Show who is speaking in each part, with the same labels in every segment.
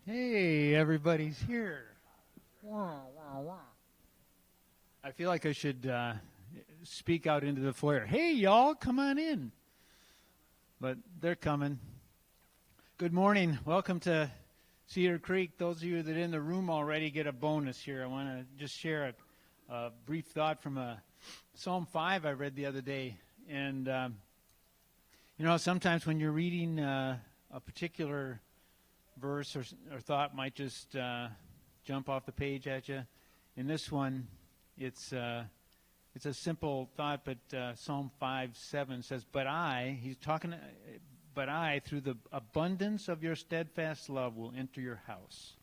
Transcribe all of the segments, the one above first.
Speaker 1: Hey, everybody's here. Wah, wah, wah. I feel like I should speak out into the foyer. Hey, y'all, come on in. But they're coming. Good morning. Welcome to Cedar Creek. Those of you that are in the room already get a bonus here. I want to just share a brief thought from Psalm 5 I read the other day. And, sometimes when you're reading a particular verse or thought might just jump off the page at you. In this one, it's a simple thought, but Psalm 5:7 says, "But I," "but I, through the abundance of your steadfast love, will enter your house.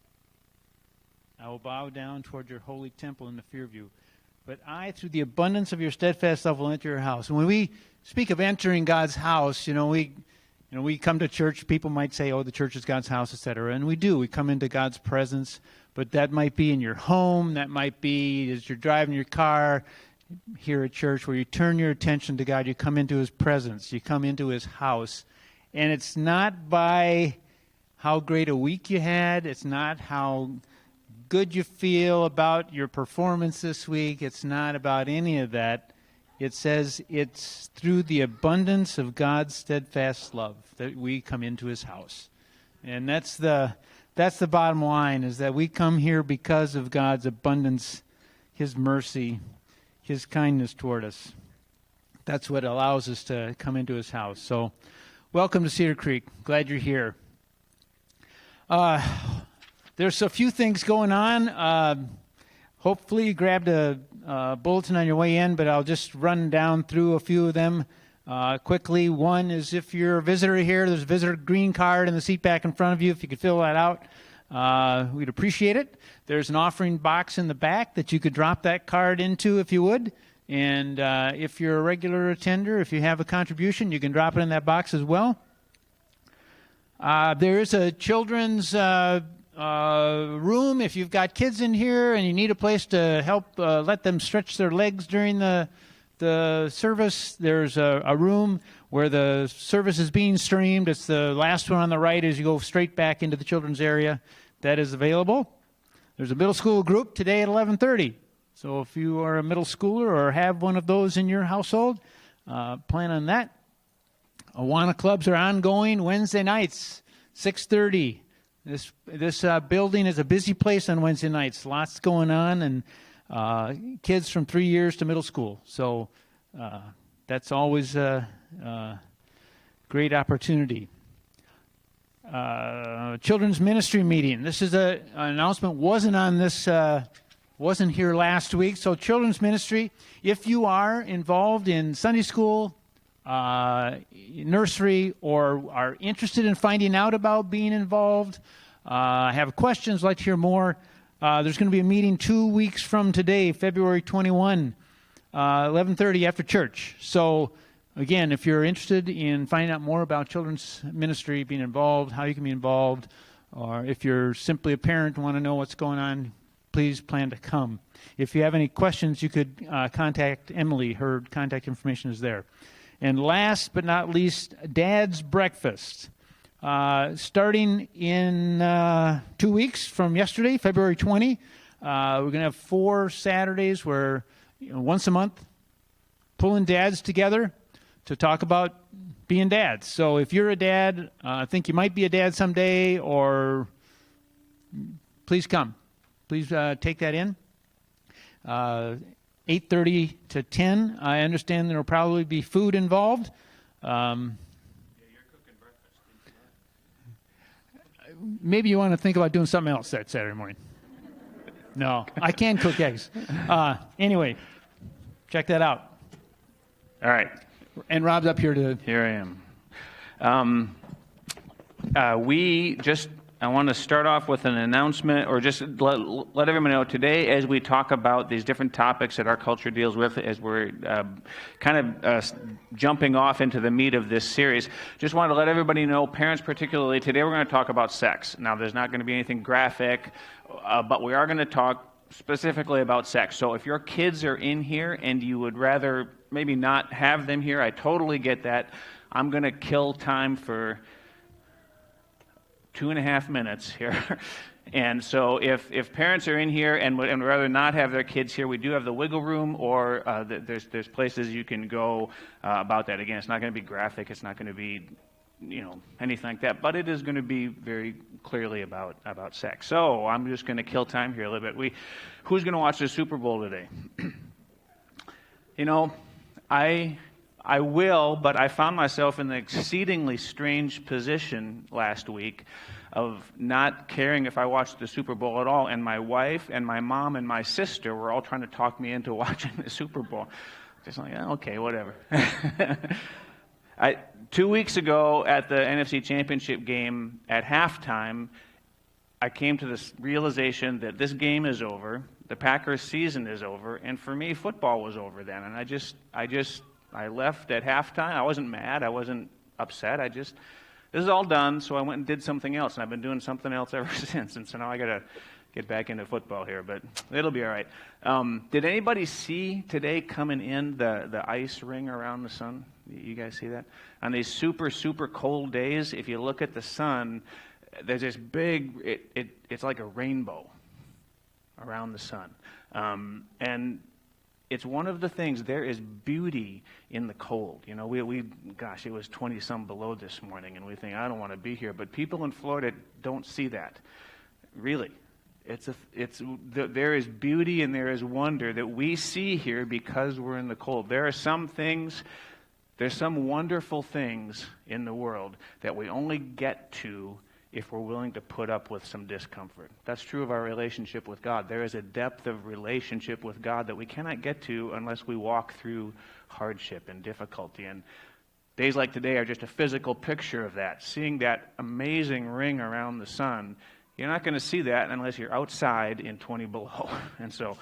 Speaker 1: I will bow down toward your holy temple in the fear of you. But I, through the abundance of your steadfast love, will enter your house." And when we speak of entering God's house, we come to church, people might say, oh, the church is God's house, etc. And we do. We come into God's presence. But that might be in your home. That might be as you're driving your car here at church where you turn your attention to God. You come into His presence. You come into His house. And it's not by how great a week you had. It's not how good you feel about your performance this week. It's not about any of that. It says it's through the abundance of God's steadfast love that we come into His house. And that's the bottom line, is that we come here because of God's abundance, His mercy, His kindness toward us. That's what allows us to come into His house. So, welcome to Cedar Creek. Glad you're here. There's a few things going on. Hopefully you grabbed a bulletin on your way in, but I'll just run down through a few of them quickly. One is, if you're a visitor here, there's a visitor green card in the seat back in front of you. If you could fill that out, we'd appreciate it. There's an offering box in the back that you could drop that card into if you would. And if you're a regular attender, if you have a contribution, you can drop it in that box as well. There is a children's room. If you've got kids in here and you need a place to help let them stretch their legs during the service, there's a room where the service is being streamed. It's the last one on the right as you go straight back into the children's area. That is available. There's a middle school group today at 11:30. So if you are a middle schooler or have one of those in your household, plan on that. Awana clubs are ongoing Wednesday nights, 6:30. This building is a busy place on Wednesday nights. Lots going on, and kids from 3 years to middle school. So that's always a great opportunity. Children's ministry meeting. This is an announcement. Wasn't here last week. So children's ministry. If you are involved in Sunday school, nursery, or are interested in finding out about being involved, have questions, like to hear more, there's going to be a meeting 2 weeks from today, February 21, 11:30 after church. So again, if you're interested in finding out more about children's ministry, being involved, how you can be involved, or if you're simply a parent and want to know what's going on, please plan to come. If you have any questions, you could contact Emily. Her contact information is there. And last but not least, Dad's Breakfast. Starting in 2 weeks from yesterday, February 20, we're going to have 4 Saturdays where, once a month, pulling dads together to talk about being dads. So if you're a dad, think you might be a dad someday, or please come. Please take that in. 8:30 to 10. I understand there will probably be food involved.
Speaker 2: You're cooking breakfast.
Speaker 1: Maybe you want to think about doing something else that Saturday morning. No, I can cook eggs. Anyway, check that out.
Speaker 2: All right.
Speaker 1: And Rob's up here to...
Speaker 2: Here I am. I want to start off with an announcement, or just let everyone know today, as we talk about these different topics that our culture deals with, as we're jumping off into the meat of this series, just wanted to let everybody know, parents particularly, today we're going to talk about sex. Now, there's not going to be anything graphic, but we are going to talk specifically about sex. So if your kids are in here and you would rather maybe not have them here, I totally get that. I'm going to kill time for 2.5 minutes here. And so if parents are in here and would rather not have their kids here, we do have the wiggle room, or there's places you can go about that. Again, it's not going to be graphic. It's not going to be, anything like that. But it is going to be very clearly about sex. So I'm just going to kill time here a little bit. Who's going to watch the Super Bowl today? I will, but I found myself in the exceedingly strange position last week of not caring if I watched the Super Bowl at all, and my wife and my mom and my sister were all trying to talk me into watching the Super Bowl. Just like, okay, whatever. 2 weeks ago at the NFC Championship game at halftime, I came to this realization that this game is over, the Packers season is over, and for me, football was over then. And I left at halftime. I wasn't mad. I wasn't upset. This is all done, so I went and did something else, and I've been doing something else ever since. And so now I got to get back into football here, but it'll be all right. Did anybody see today coming in the ice ring around the sun? You guys see that? On these super, super cold days, if you look at the sun, there's this big, it's like a rainbow around the sun. And it's one of the things, there is beauty in the cold. Gosh, it was 20-some below this morning, and we think, I don't want to be here. But people in Florida don't see that. Really. There is beauty and there is wonder that we see here because we're in the cold. There's some wonderful things in the world that we only get to if we're willing to put up with some discomfort. That's true of our relationship with God. There is a depth of relationship with God that we cannot get to unless we walk through hardship and difficulty. And days like today are just a physical picture of that. Seeing that amazing ring around the sun, you're not going to see that unless you're outside in 20 below. And so,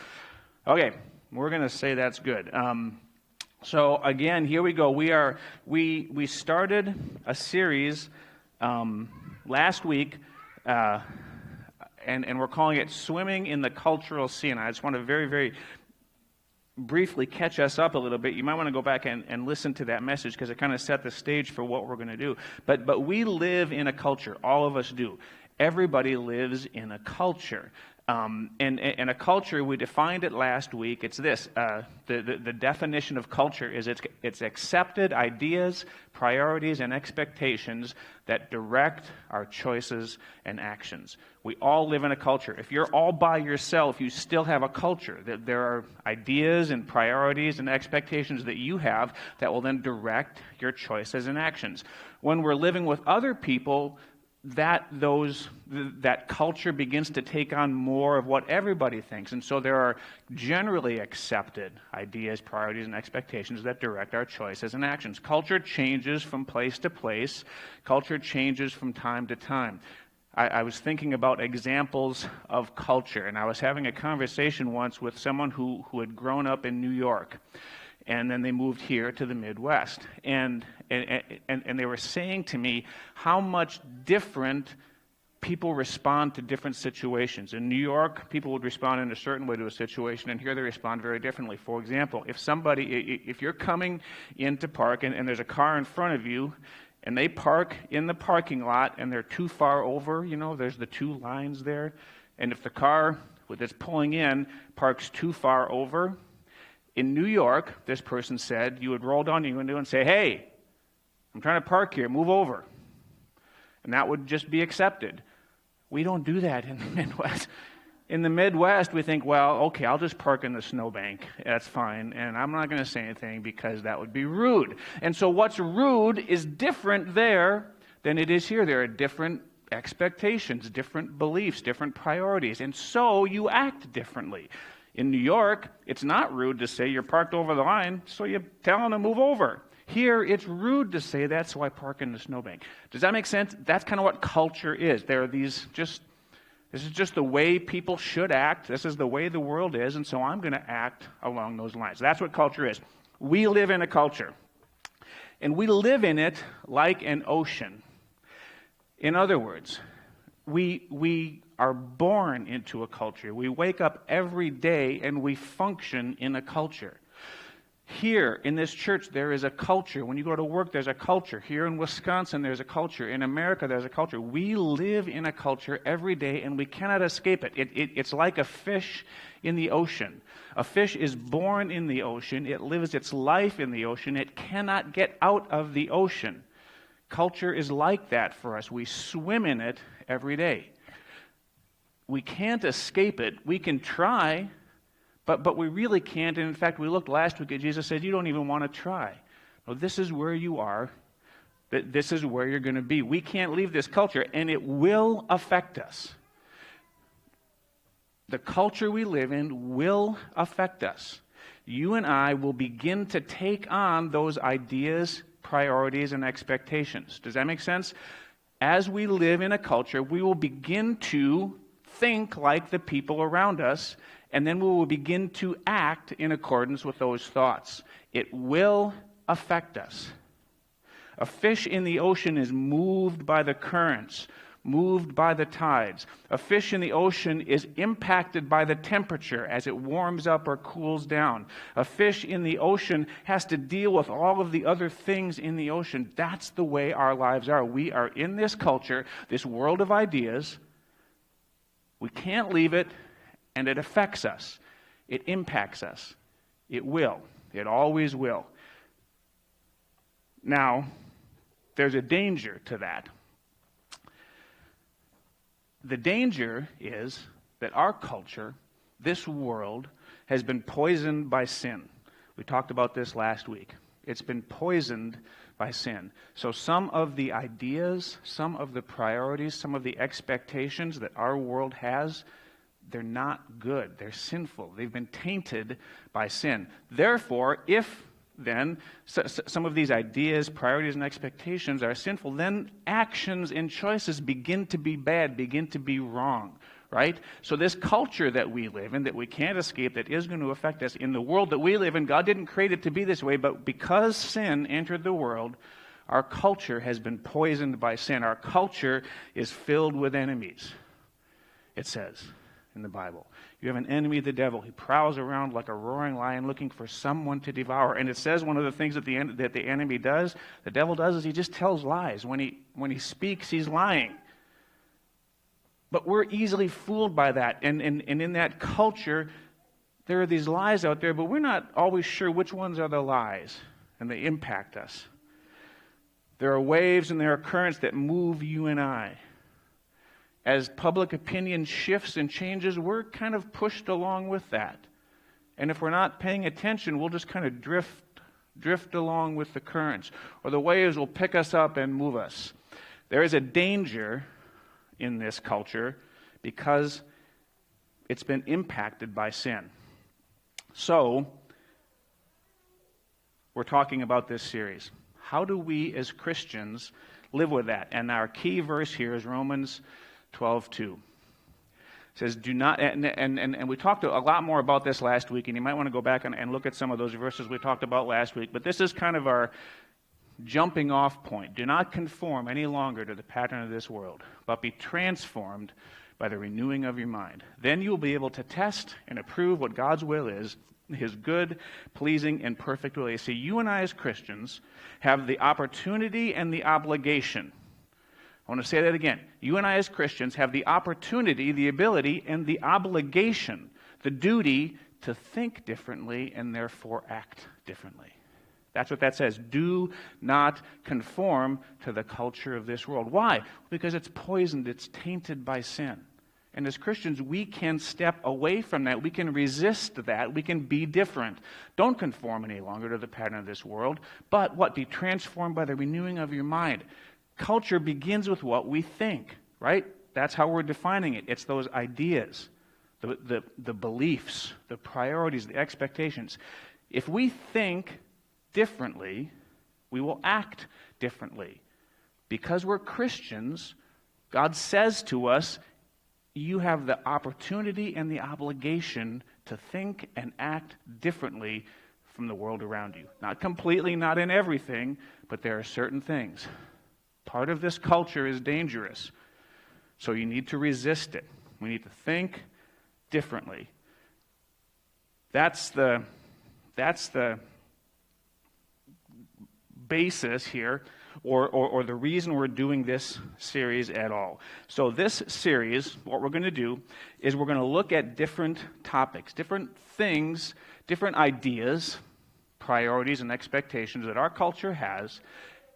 Speaker 2: okay, we're going to say that's good. So again, here we go. We started a series last week, and we're calling it Swimming in the Cultural Sea. And I just want to very, very briefly catch us up a little bit. You might want to go back and listen to that message because it kind of set the stage for what we're going to do. But we live in a culture. All of us do. Everybody lives in a culture. And a culture, we defined it last week. It's this. The definition of culture is it's accepted ideas, priorities, and expectations that direct our choices and actions. We all live in a culture. If you're all by yourself, you still have a culture. There are ideas and priorities and expectations that you have that will then direct your choices and actions. When we're living with other people, that culture begins to take on more of what everybody thinks. And so there are generally accepted ideas, priorities, and expectations that direct our choices and actions. Culture changes from place to place. Culture changes from time to time. I was thinking about examples of culture, and I was having a conversation once with someone who had grown up in New York. And then they moved here to the Midwest. And they were saying to me how much different people respond to different situations. In New York, people would respond in a certain way to a situation, and here they respond very differently. For example, if you're coming in to park and there's a car in front of you, and they park in the parking lot and they're too far over, there's the two lines there, and if the car that's pulling in parks too far over, in New York, this person said, you would roll down your window and say, hey, I'm trying to park here, move over. And that would just be accepted. We don't do that in the Midwest. In the Midwest, we think, well, okay, I'll just park in the snowbank. That's fine. And I'm not going to say anything because that would be rude. And so what's rude is different there than it is here. There are different expectations, different beliefs, different priorities. And so you act differently. In New York, it's not rude to say you're parked over the line, so you tell them to move over. Here, it's rude to say that, so I park in the snowbank. Does that make sense? That's kind of what culture is. There are this is just the way people should act. This is the way the world is, and so I'm going to act along those lines. That's what culture is. We live in a culture, and we live in it like an ocean. In other words, we are born into a culture. We wake up every day and we function in a culture. Here in this church, there is a culture. When you go to work, there's a culture. Here in Wisconsin, there's a culture. In America, there's a culture. We live in a culture every day, and we cannot escape it. It's like a fish in the ocean. A fish is born in the ocean. It lives its life in the ocean. It cannot get out of the ocean. Culture is like that for us. We swim in it every day. We can't escape it. We can try, but we really can't. And in fact, we looked last week at Jesus said, you don't even want to try. No, this is where you are. This is where you're going to be. We can't leave this culture, and it will affect us. The culture we live in will affect us. You and I will begin to take on those ideas, priorities, and expectations. Does that make sense? As we live in a culture, we will begin to think like the people around us, and then we will begin to act in accordance with those thoughts. It will affect us. A fish in the ocean is moved by the currents, moved by the tides. A fish in the ocean is impacted by the temperature as it warms up or cools down. A fish in the ocean has to deal with all of the other things in the ocean. That's the way our lives are. We are in this culture, this world of ideas. We can't leave it, and it affects us. It impacts us. It will. It always will. Now, there's a danger to that. The danger is that our culture, this world, has been poisoned by sin. We talked about this last week. It's been poisoned by sin. So some of the ideas, some of the priorities, some of the expectations that our world has, they're not good. They're sinful. They've been tainted by sin. Therefore, if then some of these ideas, priorities, and expectations are sinful, then actions and choices begin to be bad, begin to be wrong, right? So this culture that we live in, that we can't escape, that is going to affect us in the world that we live in, God didn't create it to be this way, but because sin entered the world, our culture has been poisoned by sin. Our culture is filled with enemies, it says in the Bible. You have an enemy, the devil. He prowls around like a roaring lion looking for someone to devour. And it says one of the things that the enemy does, the devil does, is he just tells lies. When he speaks, he's lying. But we're easily fooled by that. And in that culture, there are these lies out there, but we're not always sure which ones are the lies, and they impact us. There are waves and there are currents that move you and I. As public opinion shifts and changes, we're kind of pushed along with that. And if we're not paying attention, we'll just kind of drift along with the currents. Or the waves will pick us up and move us. There is a danger in this culture because it's been impacted by sin. So, we're talking about this series. How do we as Christians live with that? And our key verse here is Romans 12:2. It says, do not, and we talked a lot more about this last week, and you might want to go back and look at some of those verses we talked about last week, but this is kind of our jumping off point. Do not conform any longer to the pattern of this world, but be transformed by the renewing of your mind. Then you will be able to test and approve what God's will is, His good, pleasing, and perfect will. You see, you and I as Christians have the opportunity and the obligation. I want to say that again. You and I as Christians have the opportunity, the ability, and the obligation, the duty to think differently and therefore act differently. That's what that says. Do not conform to the culture of this world. Why? Because it's poisoned, it's tainted by sin. And as Christians, we can step away from that. We can resist that. We can be different. Don't conform any longer to the pattern of this world. But what? Be transformed by the renewing of your mind. Culture begins with what we think, right? That's how we're defining it. It's those ideas, the beliefs, the priorities, the expectations. If we think differently, we will act differently. Because we're Christians, God says to us, you have the opportunity and the obligation to think and act differently from the world around you. Not completely, not in everything, but there are certain things. Part of this culture is dangerous, so you need to resist it. We need to think differently. That's the basis here or the reason we're doing this series at all. So this series, what we're going to do is we're going to look at different topics, different things, different ideas, priorities, and expectations that our culture has,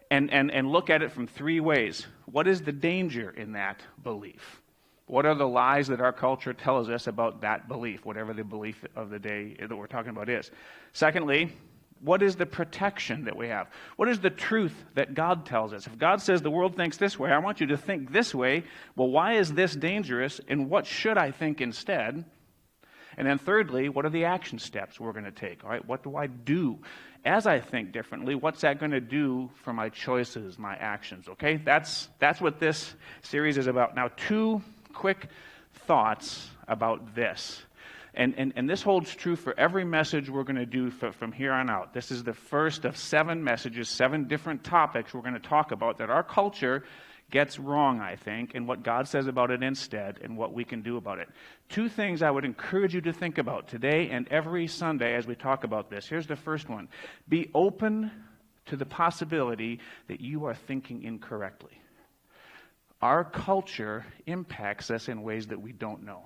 Speaker 2: and look at it from three ways. What is the danger in that belief? What are the lies that our culture tells us about that belief, whatever the belief of the day that we're talking about is? Secondly, what is the protection that we have? What is the truth that God tells us? If God says the world thinks this way, I want you to think this way. Well, why is this dangerous, and what should I think instead? And then thirdly, what are the action steps we're going to take? All right, what do I do as I think differently? What's that going to do for my choices, my actions? Okay, that's what this series is about. Now, two quick thoughts about this. And this holds true for every message we're going to do from here on out. This is the first of 7 messages, 7 different topics we're going to talk about that our culture gets wrong, I think, and what God says about it instead, and what we can do about it. 2 things I would encourage you to think about today and every Sunday as we talk about this. Here's the first one. Be open to the possibility that you are thinking incorrectly. Our culture impacts us in ways that we don't know.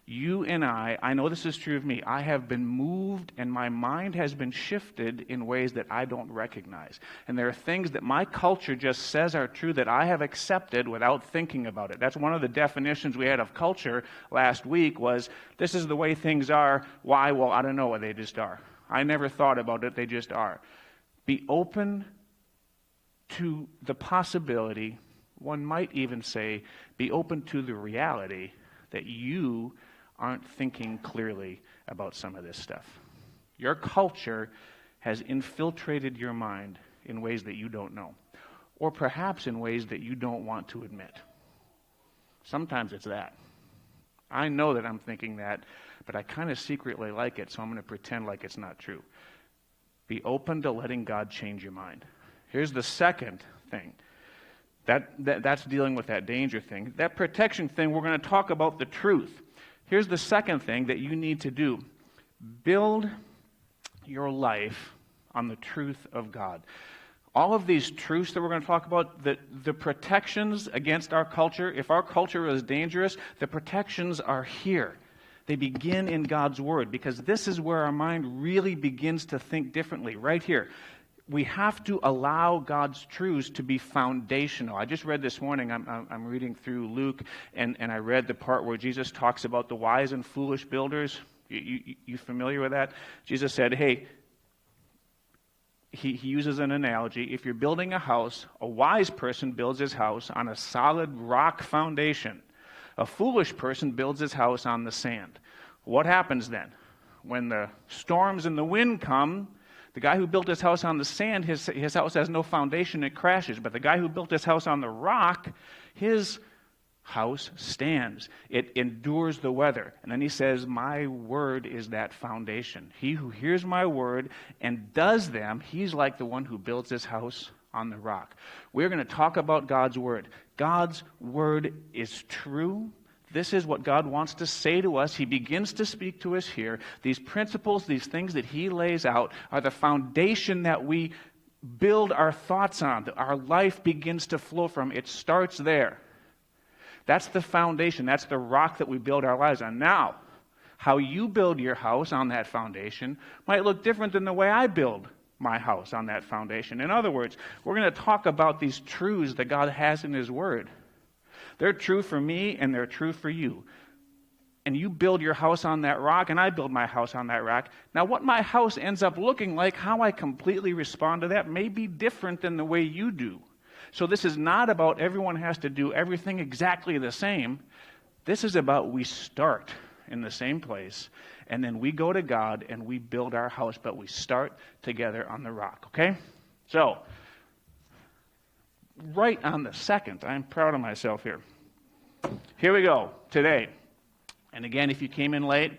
Speaker 2: You and I know this is true of me, I have been moved and my mind has been shifted in ways that I don't recognize. And there are things that my culture just says are true that I have accepted without thinking about it. That's one of the definitions we had of culture last week was, this is the way things are. Why? Well, I don't know, they just are. I never thought about it, they just are. Be open to the possibility, one might even say, be open to the reality that you aren't thinking clearly about some of this stuff. Your culture has infiltrated your mind in ways that you don't know, or perhaps in ways that you don't want to admit. Sometimes it's that. I know that I'm thinking that, but I kind of secretly like it, so I'm going to pretend like it's not true. Be open to letting God change your mind. Here's the second thing. That's dealing with that danger thing. That protection thing, we're going to talk about the truth. Here's the second thing that you need to do. Build your life on the truth of God. All of these truths that we're going to talk about, the protections against our culture, if our culture is dangerous, the protections are here. They begin in God's Word, because this is where our mind really begins to think differently, right here. We have to allow God's truths to be foundational. I just read this morning, I'm reading through Luke, and I read the part where Jesus talks about the wise and foolish builders. You familiar with that? Jesus said, hey, he uses an analogy. If you're building a house, a wise person builds his house on a solid rock foundation. A foolish person builds his house on the sand. What happens then? When the storms and the wind come, the guy who built his house on the sand, his house has no foundation, it crashes. But the guy who built his house on the rock, his house stands. It endures the weather. And then he says, my word is that foundation. He who hears my word and does them, he's like the one who builds his house on the rock. We're going to talk about God's word. God's word is true. This is what God wants to say to us. He begins to speak to us here. These principles, these things that he lays out are the foundation that we build our thoughts on, that our life begins to flow from. It starts there. That's the foundation. That's the rock that we build our lives on. Now, how you build your house on that foundation might look different than the way I build my house on that foundation. In other words, we're going to talk about these truths that God has in his word. They're true for me, and they're true for you. And you build your house on that rock, and I build my house on that rock. Now, what my house ends up looking like, how I completely respond to that, may be different than the way you do. So this is not about everyone has to do everything exactly the same. This is about we start in the same place, and then we go to God, and we build our house, but we start together on the rock, okay? So, right on the second, I'm proud of myself here. Here we go, today. And again, if you came in late,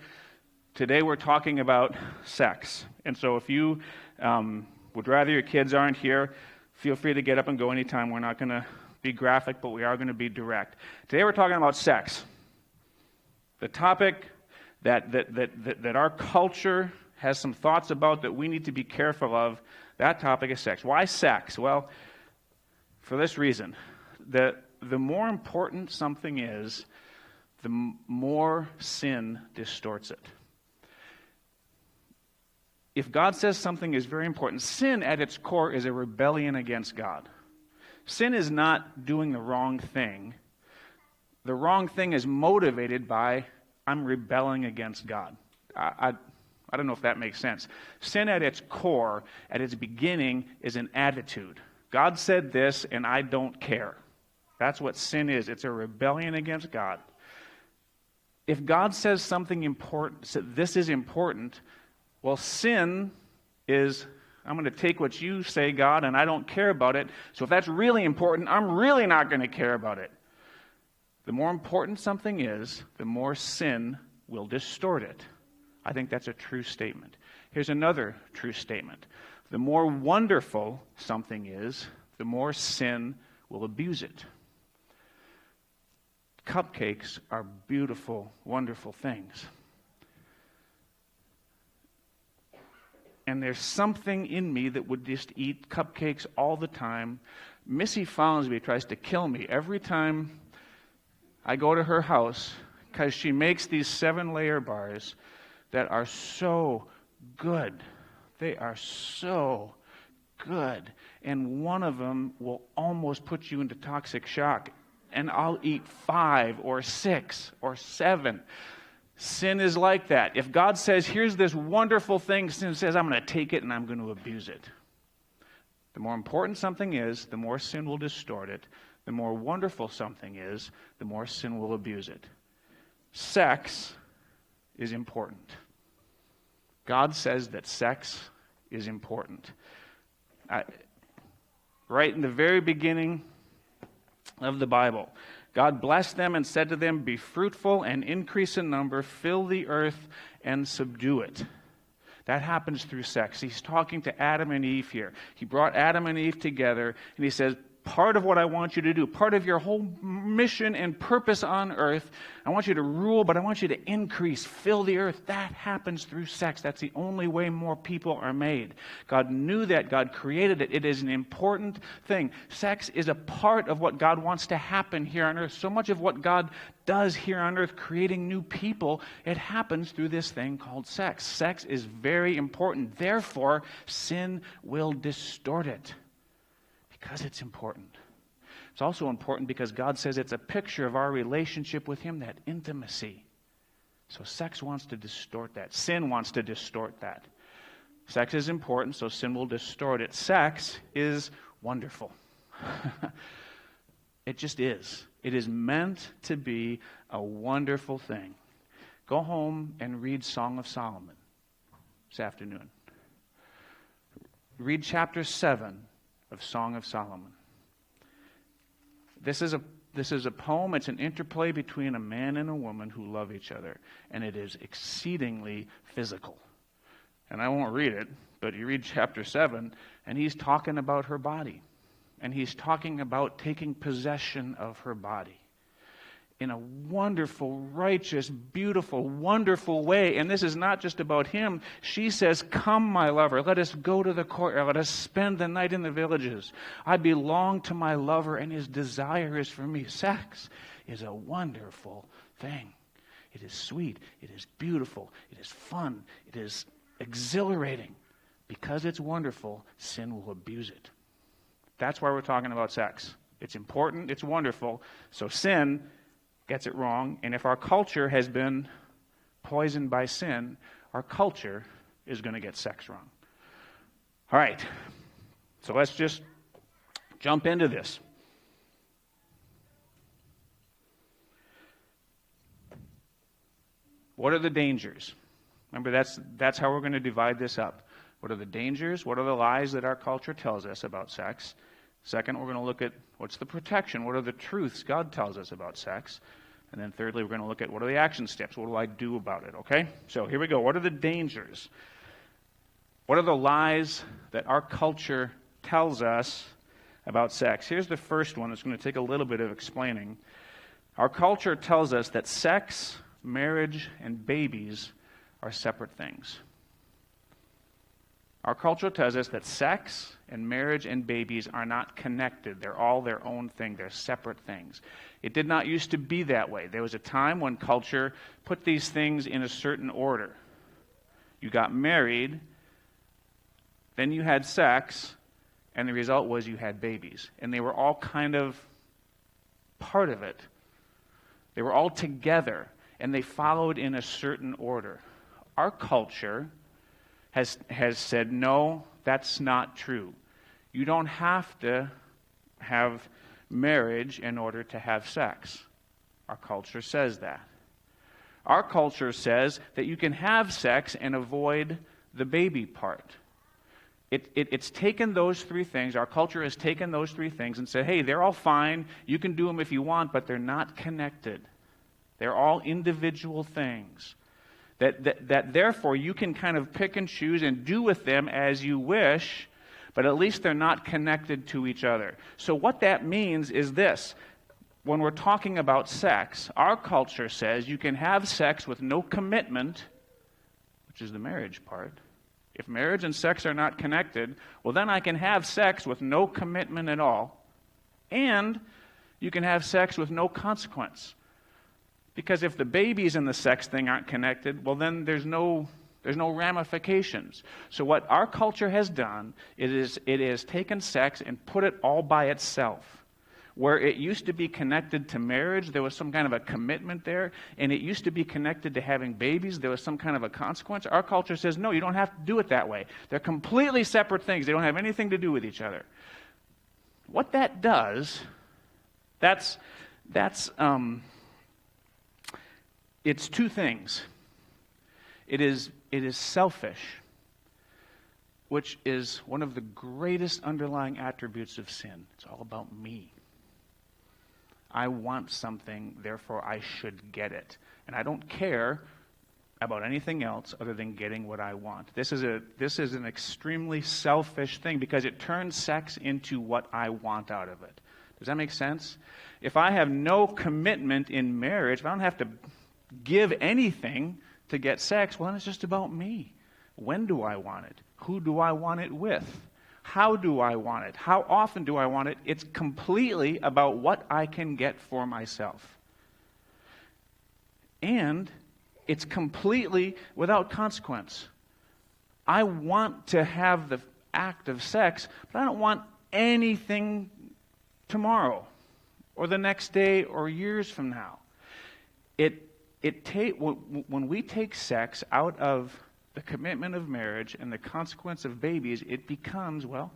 Speaker 2: today we're talking about sex. And so if you would rather your kids aren't here, feel free to get up and go anytime. We're not going to be graphic, but we are going to be direct. Today we're talking about sex. The topic that our culture has some thoughts about that we need to be careful of, That topic is sex. Why sex? Well, for this reason. The more important something is, the more sin distorts it. If God says something is very important, sin at its core is a rebellion against God. Sin is not doing the wrong thing. The wrong thing is motivated by, I'm rebelling against God. I don't know if that makes sense. Sin at its core, at its beginning, is an attitude. God said this, and I don't care. That's what sin is. It's a rebellion against God. If God says something important, so this is important, well, sin is, I'm going to take what you say, God, and I don't care about it. So if that's really important, I'm really not going to care about it. The more important something is, the more sin will distort it. I think that's a true statement. Here's another true statement. The more wonderful something is, the more sin will abuse it. Cupcakes are beautiful, wonderful things. And there's something in me that would just eat cupcakes all the time. Missy Fowlsby tries to kill me every time I go to her house because she makes these 7-layer bars that are so good. They are so good. And one of them will almost put you into toxic shock. And I'll eat 5 or 6 or 7. Sin is like that. If God says, here's this wonderful thing, sin says, I'm going to take it and I'm going to abuse it. The more important something is, the more sin will distort it. The more wonderful something is, the more sin will abuse it. Sex is important. God says that sex is important. Right in the very beginning of the Bible, God blessed them and said to them, be fruitful and increase in number, fill the earth and subdue it. That happens through sex. He's talking to Adam and Eve here. He brought Adam and Eve together, and he says, part of what I want you to do, part of your whole mission and purpose on earth, I want you to rule, but I want you to increase, fill the earth. That happens through sex. That's the only way more people are made. God knew that. God created it. It is an important thing. Sex is a part of what God wants to happen here on earth. So much of what God does here on earth, creating new people, it happens through this thing called sex. Sex is very important. Therefore, sin will distort it. Because it's important. It's also important because God says it's a picture of our relationship with Him, that intimacy. So sex wants to distort that. Sin wants to distort that. Sex is important, so sin will distort it. Sex is wonderful. It just is. It is meant to be a wonderful thing. Go home and read Song of Solomon this afternoon. Read chapter 7 of Song of Solomon. This is a poem. It's an interplay between a man and a woman who love each other, and it is exceedingly physical. And I won't read it, but you read chapter 7, and he's talking about her body, and he's talking about taking possession of her body in a wonderful, righteous, beautiful, wonderful way. And this is not just about him. She says, come, my lover, let us go to the courtyard. Let us spend the night in the villages. I belong to my lover, and his desire is for me. Sex is a wonderful thing. It is sweet. It is beautiful. It is fun. It is exhilarating. Because it's wonderful, sin will abuse it. That's why we're talking about sex. It's important. It's wonderful. So sin gets it wrong, and if our culture has been poisoned by sin, our culture is going to get sex wrong. All right, so let's just jump into this. What are the dangers? Remember, that's how we're going to divide this up. What are the dangers? What are the lies that our culture tells us about sex? Second, we're going to look at what's the protection? What are the truths God tells us about sex? And then thirdly, we're going to look at what are the action steps? What do I do about it? Okay? So here we go. What are the dangers? What are the lies that our culture tells us about sex? Here's the first one. It's going to take a little bit of explaining. Our culture tells us that sex, marriage, and babies are separate things. Our culture tells us that sex and marriage and babies are not connected. They're all their own thing. They're separate things. It did not used to be that way. There was a time when culture put these things in a certain order. You got married, then you had sex, and the result was you had babies. And they were all kind of part of it. They were all together, and they followed in a certain order. Our culture has said, no, that's not true. You don't have to have marriage in order to have sex. Our culture says that. Our culture says that you can have sex and avoid the baby part. It's taken those three things, our culture has taken those three things and said, hey, they're all fine, you can do them if you want, but they're not connected. They're all individual things. That therefore you can kind of pick and choose and do with them as you wish, but at least they're not connected to each other. So what that means is this. When we're talking about sex, our culture says you can have sex with no commitment, which is the marriage part. If marriage and sex are not connected, well, then I can have sex with no commitment at all, and you can have sex with no consequence. Because if the babies and the sex thing aren't connected, well, then there's no ramifications. So what our culture has done is it has taken sex and put it all by itself. Where it used to be connected to marriage, there was some kind of a commitment there, and it used to be connected to having babies, there was some kind of a consequence. Our culture says, no, you don't have to do it that way. They're completely separate things. They don't have anything to do with each other. What that does, it's two things. It is selfish, which is one of the greatest underlying attributes of sin. It's all about me. I want something, therefore I should get it. And I don't care about anything else other than getting what I want. This is an extremely selfish thing because it turns sex into what I want out of it. Does that make sense? If I have no commitment in marriage, if I don't have to give anything to get sex, well, then it's just about me. When do I want it? Who do I want it with? How do I want it? How often do I want it? It's completely about what I can get for myself. And it's completely without consequence. I want to have the act of sex, but I don't want anything tomorrow or the next day or years from now. When we take sex out of the commitment of marriage and the consequence of babies, it becomes, well,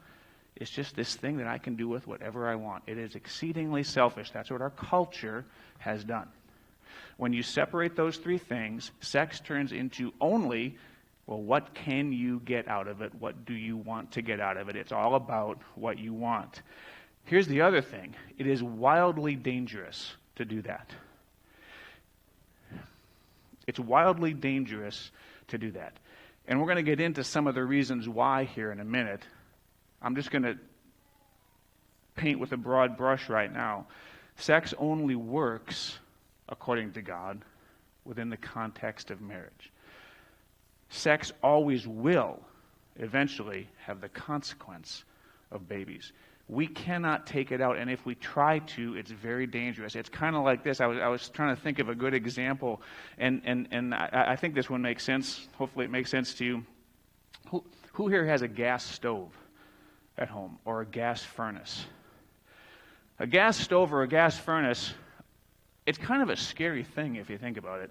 Speaker 2: it's just this thing that I can do with whatever I want. It is exceedingly selfish. That's what our culture has done. When you separate those three things, sex turns into only, well, what can you get out of it? What do you want to get out of it? It's all about what you want. Here's the other thing. It is wildly dangerous to do that. It's wildly dangerous to do that. And we're going to get into some of the reasons why here in a minute. I'm just going to paint with a broad brush right now. Sex only works, according to God, within the context of marriage. Sex always will eventually have the consequence of babies. We cannot take it out, and if we try to, it's very dangerous. It's kind of like this. I was trying to think of a good example, and I think this one makes sense. Hopefully it makes sense to you. Who here has a gas stove at home or a gas furnace? A gas stove or a gas furnace, it's kind of a scary thing if you think about it,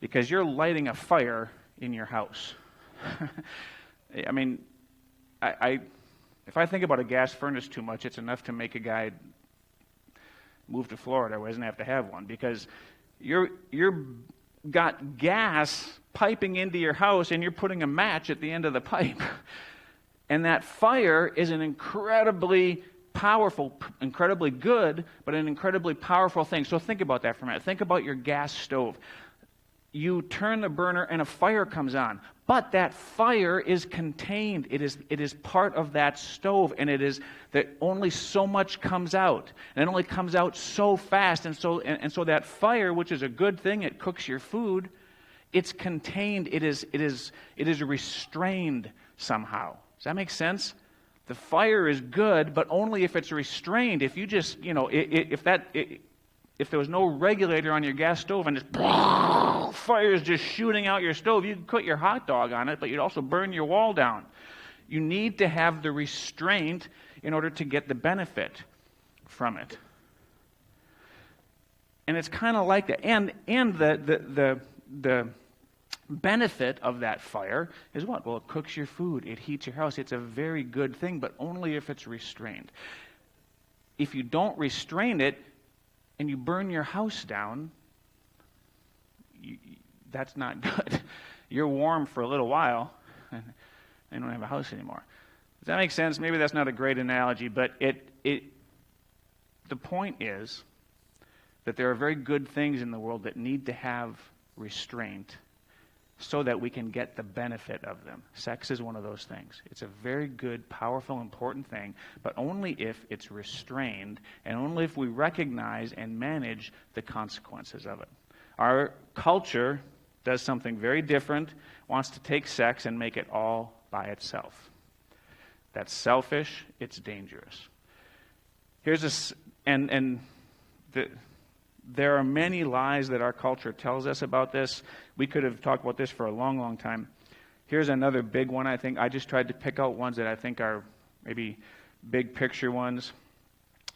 Speaker 2: because you're lighting a fire in your house. I mean, if I think about a gas furnace too much, it's enough to make a guy move to Florida where he doesn't have to have one, because you're got gas piping into your house and you're putting a match at the end of the pipe. And that fire is an incredibly powerful, incredibly good, but an incredibly powerful thing. So think about that for a minute. Think about your gas stove. You turn the burner and a fire comes on. But that fire is contained. It is part of that stove, and it is that only so much comes out. And it only comes out so fast. And so that fire, which is a good thing, it cooks your food, it's contained, it is restrained somehow. Does that make sense? The fire is good, but only if it's restrained. If you just, if there was no regulator on your gas stove and just fire is just shooting out your stove, you could put your hot dog on it, but you'd also burn your wall down. You need to have the restraint in order to get the benefit from it. And it's kind of like that. And the benefit of that fire is what? Well, it cooks your food. It heats your house. It's a very good thing, but only if it's restrained. If you don't restrain it and you burn your house down, that's not good. You're warm for a little while and you don't have a house anymore. Does that make sense? Maybe that's not a great analogy, but the point is that there are very good things in the world that need to have restraint so that we can get the benefit of them. Sex is one of those things. It's a very good, powerful, important thing, but only if it's restrained and only if we recognize and manage the consequences of it. Our culture does something very different, wants to take sex and make it all by itself. That's selfish, it's dangerous. There are many lies that our culture tells us about this. We could have talked about this for a long, long time. Here's another big one, I think. I just tried to pick out ones that I think are maybe big picture ones.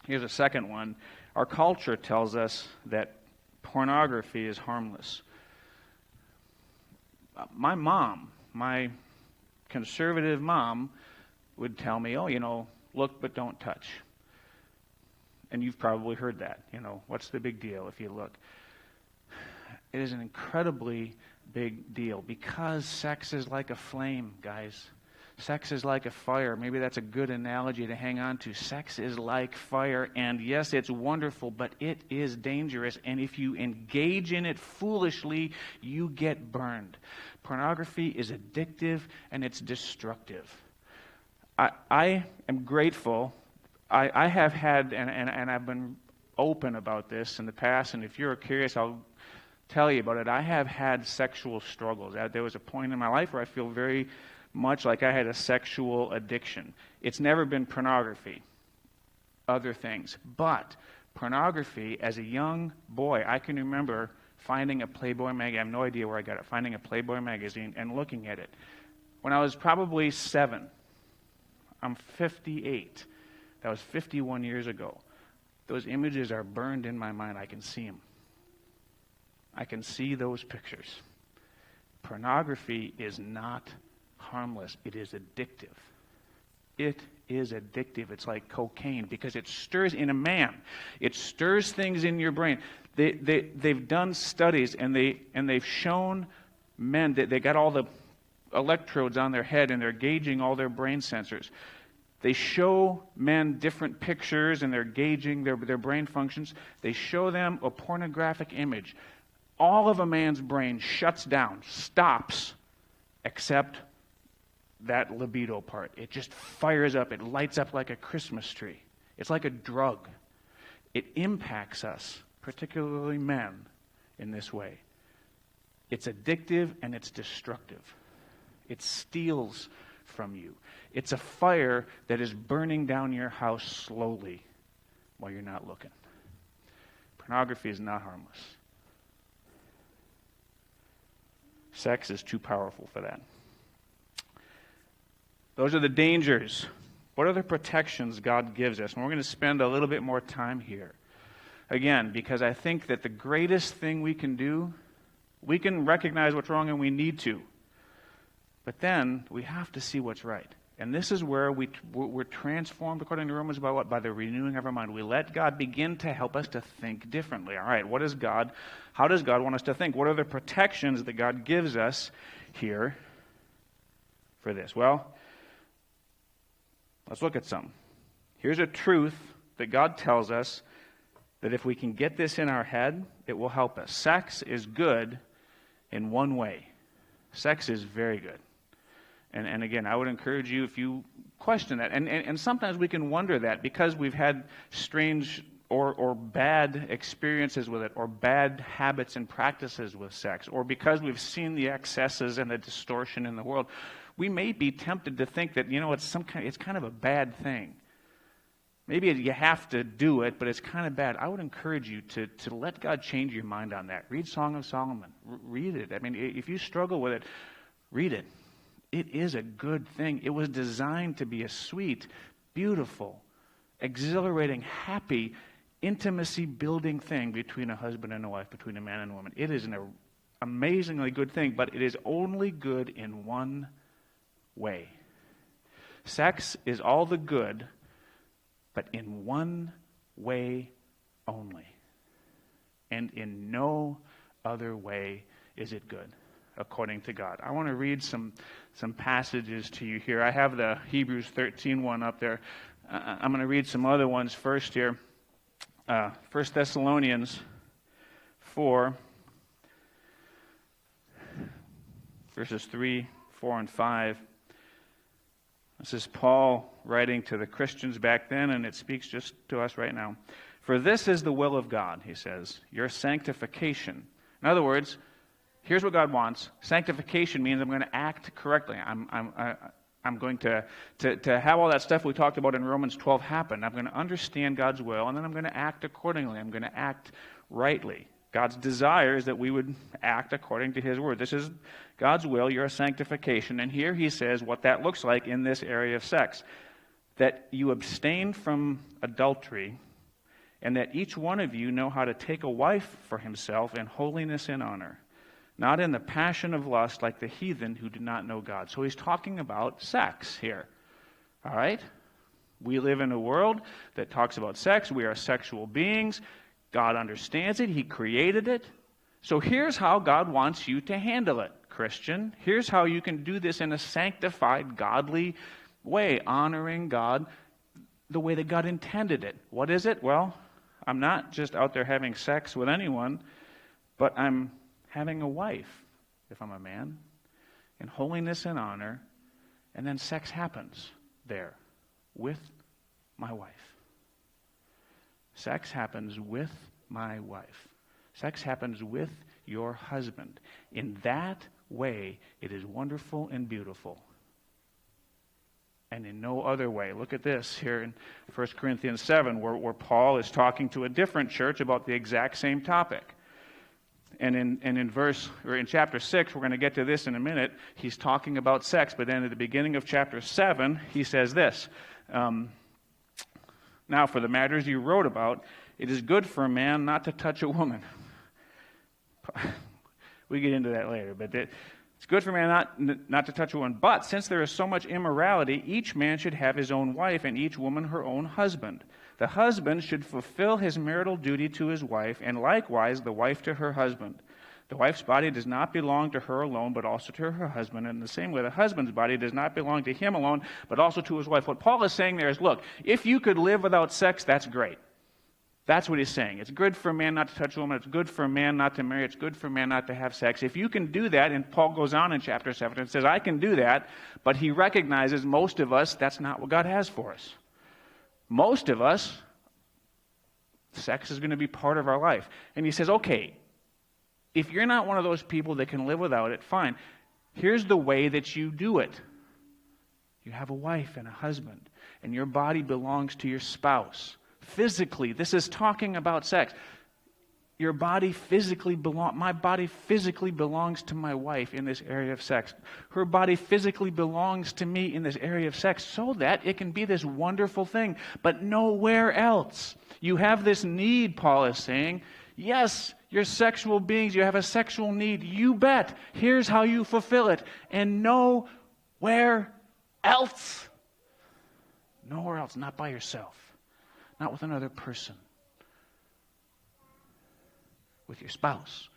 Speaker 2: Here's a second one. Our culture tells us that pornography is harmless. My mom, my conservative mom, would tell me, look but don't touch. And you've probably heard that. What's the big deal if you look? It is an incredibly big deal because sex is like a flame, guys. Sex is like a fire. Maybe that's a good analogy to hang on to. Sex is like fire, and yes, it's wonderful, but it is dangerous, and if you engage in it foolishly, you get burned. Pornography is addictive, and it's destructive. I am grateful. I have had, and I've been open about this in the past, and if you're curious, I'll tell you about it. I have had sexual struggles. There was a point in my life where I feel very much like I had a sexual addiction. It's never been pornography, other things. But pornography, as a young boy, I can remember finding a Playboy magazine. I have no idea where I got it. Finding a Playboy magazine and looking at it. When I was probably 7, I'm 58. That was 51 years ago. Those images are burned in my mind. I can see them. I can see those pictures. Pornography is not harmless. It is addictive. It is addictive. It's like cocaine because it stirs in a man. It stirs things in your brain. They've done studies and they've shown men that they got all the electrodes on their head and they're gauging all their brain sensors. They show men different pictures and they're gauging their brain functions. They show them a pornographic image. All of a man's brain shuts down, stops, except that libido part. It just fires up. It lights up like a Christmas tree. It's like a drug. It impacts us, particularly men, in this way. It's addictive and it's destructive. It steals from you. It's a fire that is burning down your house slowly while you're not looking. Pornography is not harmless. Sex is too powerful for that. Those are the dangers. What are the protections God gives us? And we're going to spend a little bit more time here. Again, because I think that the greatest thing we can do, we can recognize what's wrong and we need to. But then we have to see what's right. And this is where we're transformed, according to Romans, by what? By the renewing of our mind. We let God begin to help us to think differently. All right, how does God want us to think? What are the protections that God gives us here for this? Well, let's look at some. Here's a truth that God tells us that if we can get this in our head, it will help us. Sex is good in one way. Sex is very good. And again, I would encourage you, if you question that, and sometimes we can wonder that because we've had strange or bad experiences with it, or bad habits and practices with sex, or because we've seen the excesses and the distortion in the world, we may be tempted to think that, it's kind of a bad thing. Maybe you have to do it, but it's kind of bad. I would encourage you to let God change your mind on that. Read Song of Solomon. Read it. I mean, if you struggle with it, read it. It is a good thing. It was designed to be a sweet, beautiful, exhilarating, happy, intimacy-building thing between a husband and a wife, between a man and a woman. It is an amazingly good thing, but it is only good in one way. Sex is all the good, but in one way only. And in no other way is it good, according to God. I want to read some passages to you here. I have the Hebrews 13 one up there. I'm going to read some other ones first here. 1 Thessalonians 4, verses 3, 4, and 5. This is Paul writing to the Christians back then, and it speaks just to us right now. For this is the will of God, he says, your sanctification. In other words, here's what God wants. Sanctification means I'm going to act correctly. I'm going to have all that stuff we talked about in Romans 12 happen. I'm going to understand God's will, and then I'm going to act accordingly. I'm going to act rightly. God's desire is that we would act according to his word. This is God's will, your sanctification. And here he says what that looks like in this area of sex. That you abstain from adultery, and that each one of you know how to take a wife for himself in holiness and honor, not in the passion of lust like the heathen who do not know God. So he's talking about sex here. All right? We live in a world that talks about sex. We are sexual beings. God understands it. He created it. So here's how God wants you to handle it, Christian. Here's how you can do this in a sanctified, godly way, honoring God the way that God intended it. What is it? Well, I'm not just out there having sex with anyone, but I'm having a wife, if I'm a man, in holiness and honor, and then sex happens there with my wife. Sex happens with my wife. Sex happens with your husband. In that way, it is wonderful and beautiful. And in no other way. Look at this here in 1 Corinthians 7, where Paul is talking to a different church about the exact same topic. And in chapter 6, we're going to get to this in a minute, he's talking about sex, but then at the beginning of chapter 7, he says this, now for the matters you wrote about, it is good for a man not to touch a woman. We get into that later, but it's good for a man not to touch a woman. But since there is so much immorality, each man should have his own wife, and each woman her own husband. The husband should fulfill his marital duty to his wife, and likewise the wife to her husband. The wife's body does not belong to her alone, but also to her husband. And in the same way, the husband's body does not belong to him alone, but also to his wife. What Paul is saying there is, look, if you could live without sex, that's great. That's what he's saying. It's good for a man not to touch a woman. It's good for a man not to marry. It's good for a man not to have sex. If you can do that, and Paul goes on in chapter 7 and says, I can do that, but he recognizes most of us, that's not what God has for us. Most of us, sex is going to be part of our life. And he says, okay, if you're not one of those people that can live without it, fine. Here's the way that you do it. You have a wife and a husband, and your body belongs to your spouse. Physically, this is talking about sex. Your body physically my body physically belongs to my wife in this area of sex. Her body physically belongs to me in this area of sex, so that it can be this wonderful thing, but nowhere else. You have this need, Paul is saying. Yes, you're sexual beings. You have a sexual need. You bet. Here's how you fulfill it. And nowhere else. Nowhere else. Not by yourself. Not with another person. With your spouse.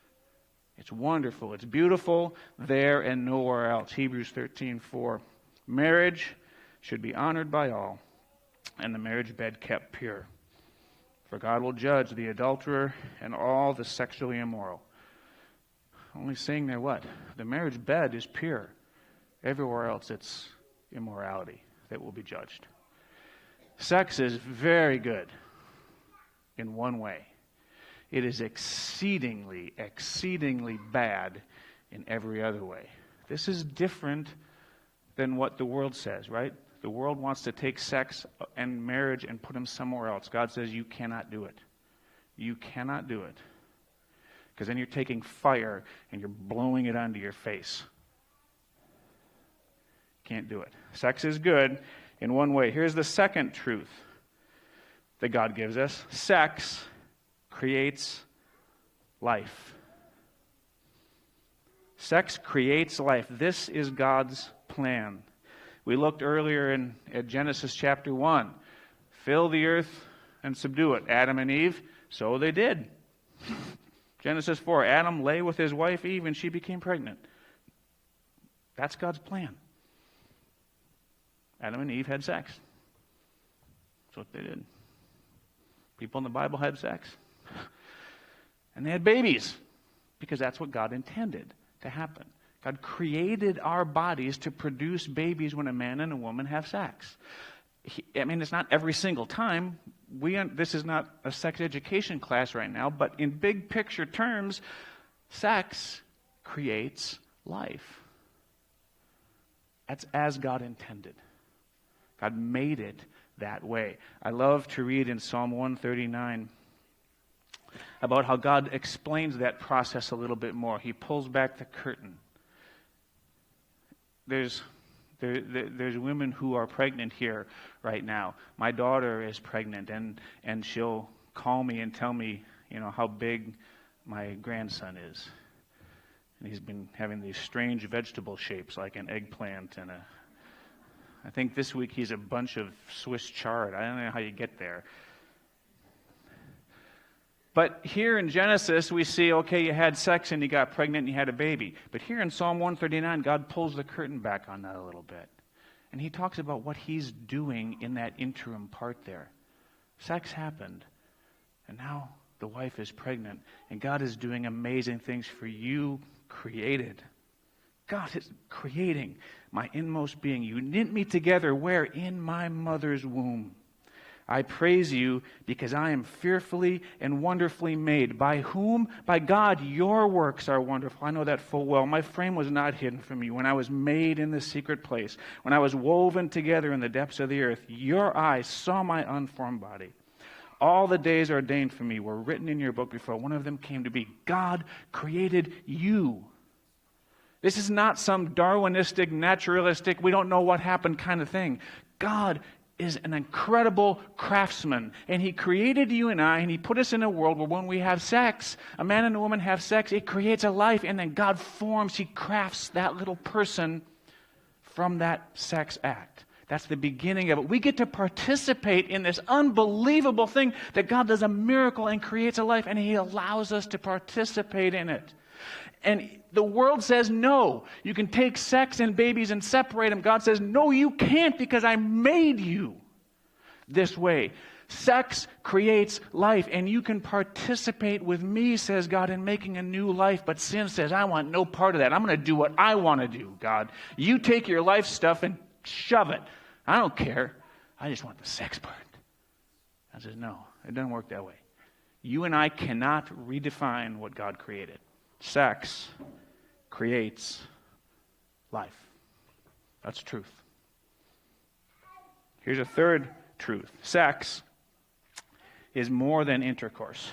Speaker 2: It's wonderful. It's beautiful there and nowhere else. Hebrews 13:4. Marriage should be honored by all, and the marriage bed kept pure. For God will judge the adulterer and all the sexually immoral. Only saying there what? The marriage bed is pure. Everywhere else it's immorality that will be judged. Sex is very good. in one way. It is exceedingly, exceedingly bad in every other way. This is different than what the world says, right? The world wants to take sex and marriage and put them somewhere else. God says you cannot do it. You cannot do it. Because then you're taking fire and you're blowing it onto your face. Can't do it. Sex is good in one way. Here's the second truth that God gives us. Sex creates life. Sex creates life. This is God's plan. We looked earlier at Genesis chapter 1. Fill the earth and subdue it. Adam and Eve, so they did. Genesis 4, Adam lay with his wife Eve and she became pregnant. That's God's plan. Adam and Eve had sex. That's what they did. People in the Bible had sex. And they had babies because that's what God intended to happen. God created our bodies to produce babies when a man and a woman have sex. It's not every single time. This is not a sex education class right now, but in big picture terms, sex creates life. That's as God intended. God made it that way. I love to read in Psalm 139 about how God explains that process a little bit more. He pulls back the curtain. There's women who are pregnant here right now. My daughter is pregnant, and she'll call me and tell me, how big my grandson is. And he's been having these strange vegetable shapes, like an eggplant and I think this week he's a bunch of Swiss chard. I don't know how you get there. But here in Genesis, we see, okay, you had sex and you got pregnant and you had a baby. But here in Psalm 139, God pulls the curtain back on that a little bit. And he talks about what he's doing in that interim part there. Sex happened, and now the wife is pregnant, and God is doing amazing things for you created. God is creating my inmost being. You knit me together where? In my mother's womb. I praise you because I am fearfully and wonderfully made. By whom? By God. Your works are wonderful. I know that full well. My frame was not hidden from you when I was made in the secret place. When I was woven together in the depths of the earth, your eyes saw my unformed body. All the days ordained for me were written in your book before one of them came to be. God created you. This is not some Darwinistic, naturalistic, we don't know what happened kind of thing. God is an incredible craftsman, and he created you and I, and he put us in a world where when we have sex, a man and a woman have sex, it creates a life, and then God forms, he crafts that little person from that sex act. That's the beginning of it. We get to participate in this unbelievable thing that God does a miracle and creates a life, and he allows us to participate in it. And the world says, no, you can take sex and babies and separate them. God says, no, you can't, because I made you this way. Sex creates life, and you can participate with me, says God, in making a new life. But sin says, I want no part of that. I'm going to do what I want to do, God. You take your life stuff and shove it. I don't care. I just want the sex part. God says, no, it doesn't work that way. You and I cannot redefine what God created. Sex creates life. That's truth. Here's a third truth. Sex is more than intercourse.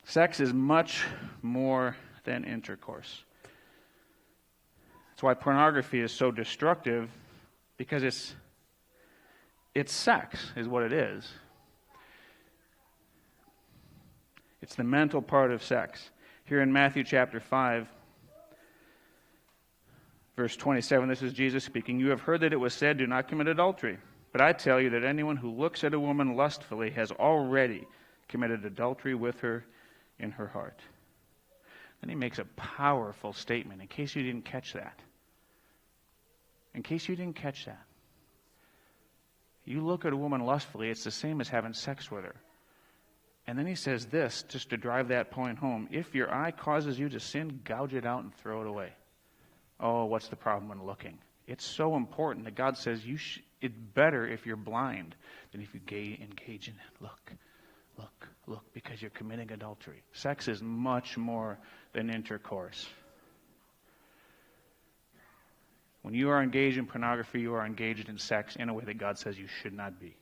Speaker 2: Sex is much more than intercourse. That's why pornography is so destructive, because it's sex is what it is. It's the mental part of sex. Here in Matthew chapter 5, verse 27, this is Jesus speaking. You have heard that it was said, do not commit adultery. But I tell you that anyone who looks at a woman lustfully has already committed adultery with her in her heart. Then he makes a powerful statement, in case you didn't catch that. In case you didn't catch that. You look at a woman lustfully, it's the same as having sex with her. And then he says this, just to drive that point home. If your eye causes you to sin, gouge it out and throw it away. Oh, what's the problem when looking? It's so important that God says it's better if you're blind than if you engage in it. Look, because you're committing adultery. Sex is much more than intercourse. When you are engaged in pornography, you are engaged in sex in a way that God says you should not be.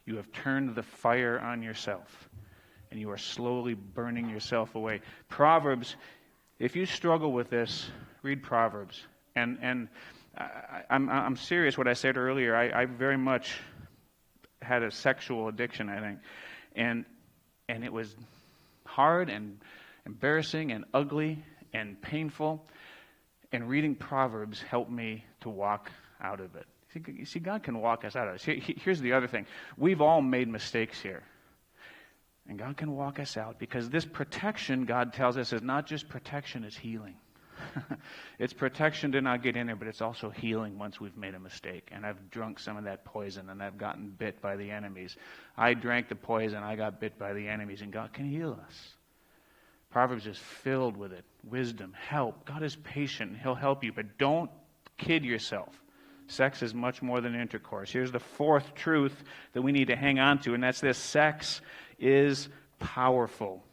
Speaker 2: You have turned the fire on yourself, and you are slowly burning yourself away. Proverbs, if you struggle with this, read Proverbs. And I'm serious what I said earlier. I very much had a sexual addiction, I think. And it was hard and embarrassing and ugly and painful. And reading Proverbs helped me to walk out of it. You see, God can walk us out of it. Here's the other thing. We've all made mistakes here. And God can walk us out because this protection, God tells us, is not just protection, it's healing. It's protection to not get in there, but it's also healing once we've made a mistake. And I've drunk some of that poison, and I've gotten bit by the enemies. I drank the poison, I got bit by the enemies, and God can heal us. Proverbs is filled with it. Wisdom, help. God is patient. He'll help you, but don't kid yourself. Sex is much more than intercourse. Here's the fourth truth that we need to hang on to, and that's this. Sex is powerful.